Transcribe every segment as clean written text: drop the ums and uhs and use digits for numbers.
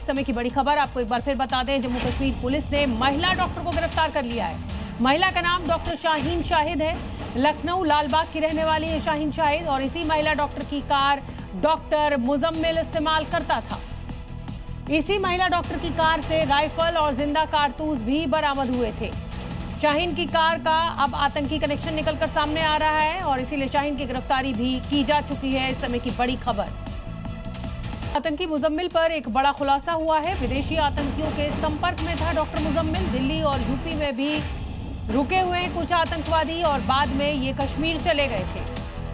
इस समय की बड़ी खबर आपको एक बार फिर बता दें, जम्मू कश्मीर पुलिस ने महिला डॉक्टर को गिरफ्तार कर लिया है। महिला का नाम डॉक्टर शाहीन शाहिद है। लखनऊ लालबाग की रहने वाली है शाहीन शाहिद और इसी महिला डॉक्टर की कार डॉक्टर मुजम्मिल इस्तेमाल करता था। इसी महिला डॉक्टर की कार से राइफल और जिंदा कारतूस भी बरामद हुए थे। शाहीन की कार का अब आतंकी कनेक्शन निकलकर सामने आ रहा है और इसीलिए शाहीन की गिरफ्तारी भी की जा चुकी है। इस समय की बड़ी खबर, आतंकी मुजम्मिल पर एक बड़ा खुलासा हुआ है। विदेशी आतंकियों के संपर्क में था डॉक्टर मुजम्मिल। दिल्ली और यूपी में भी रुके हुए हैं कुछ आतंकवादी और बाद में ये कश्मीर चले गए थे।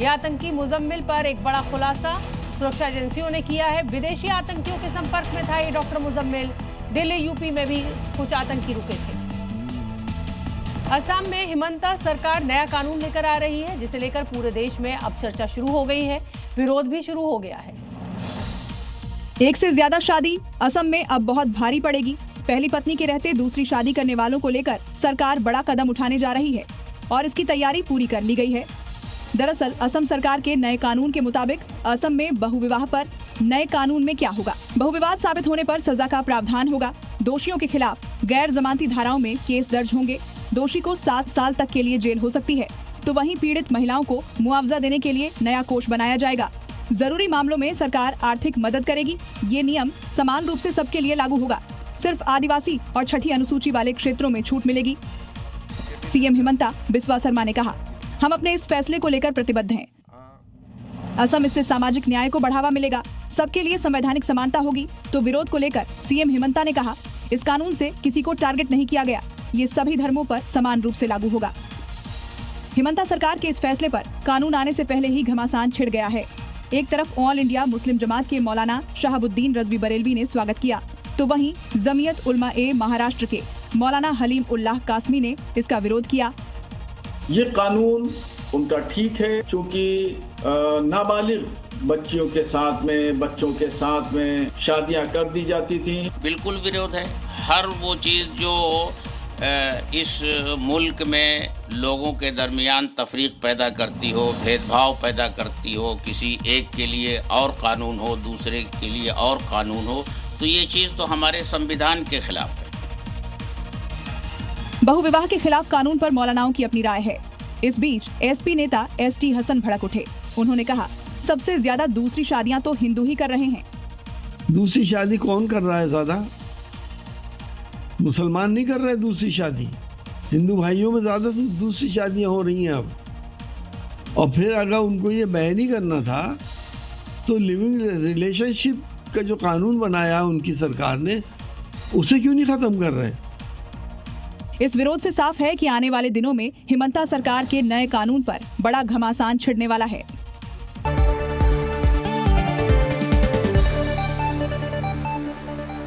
ये आतंकी मुजम्मिल पर एक बड़ा खुलासा सुरक्षा एजेंसियों ने किया है। विदेशी आतंकियों के संपर्क में था ये डॉक्टर मुजम्मिल। दिल्ली यूपी में भी कुछ आतंकी रुके थे। असम में हिमंता सरकार नया कानून लेकर आ रही है, जिसे लेकर पूरे देश में अब चर्चा शुरू हो गई है। विरोध भी शुरू हो गया है। एक से ज्यादा शादी असम में अब बहुत भारी पड़ेगी। पहली पत्नी के रहते दूसरी शादी करने वालों को लेकर सरकार बड़ा कदम उठाने जा रही है और इसकी तैयारी पूरी कर ली गई है। दरअसल असम सरकार के नए कानून के मुताबिक असम में बहुविवाह पर नए कानून में क्या होगा, बहुविवाद साबित होने पर सजा का प्रावधान होगा। दोषियों के खिलाफ गैर जमानती धाराओं में केस दर्ज होंगे। दोषी को 7 साल तक के लिए जेल हो सकती है। तो वहीं पीड़ित महिलाओं को मुआवजा देने के लिए नया कोष बनाया जाएगा। जरूरी मामलों में सरकार आर्थिक मदद करेगी। ये नियम समान रूप से सबके लिए लागू होगा। सिर्फ आदिवासी और छठी अनुसूची वाले क्षेत्रों में छूट मिलेगी। सीएम हिमंता बिस्वा शर्मा ने कहा, हम अपने इस फैसले को लेकर प्रतिबद्ध हैं। असम इससे सामाजिक न्याय को बढ़ावा मिलेगा। सबके लिए संवैधानिक समानता होगी। तो विरोध को लेकर सीएम हिमंता ने कहा, इस कानून से किसी को टारगेट नहीं किया गया। ये सभी धर्मों पर समान रूप से लागू होगा। हिमंता सरकार के इस फैसले पर कानून आने से पहले ही घमासान छिड़ गया है। एक तरफ ऑल इंडिया मुस्लिम जमात के मौलाना शहाबुद्दीन रजवी बरेलवी ने स्वागत किया, तो वहीं जमीयत उलमा ए महाराष्ट्र के मौलाना हलीम उल्लाह कासमी ने इसका विरोध किया। ये कानून उनका ठीक है, क्योंकि नाबालिग बच्चियों के साथ में, बच्चों के साथ में शादियां कर दी जाती थी। बिल्कुल विरोध है। हर वो चीज़ जो इस मुल्क में लोगों के दरमियान तफरीक पैदा करती हो, भेदभाव पैदा करती हो, किसी एक के लिए और कानून हो, दूसरे के लिए और कानून हो, तो ये चीज़ तो हमारे संविधान के खिलाफ है। बहुविवाह के खिलाफ कानून पर मौलानाओं की अपनी राय है। इस बीच एसपी नेता एसटी हसन भड़क उठे। उन्होंने कहा, सबसे ज्यादा दूसरी शादियां तो हिंदू ही कर रहे हैं। दूसरी शादी कौन कर रहा है? ज्यादा मुसलमान नहीं कर रहे दूसरी शादी। हिंदू भाइयों में ज्यादा दूसरी शादियां हो रही हैं अब। और फिर अगर उनको ये बैन ही करना था तो लिविंग रिलेशनशिप का जो कानून बनाया उनकी सरकार ने, उसे क्यों नहीं खत्म कर रहे? इस विरोध से साफ है कि आने वाले दिनों में हिमंता सरकार के नए कानून पर बड़ा घमासान छिड़ने वाला है।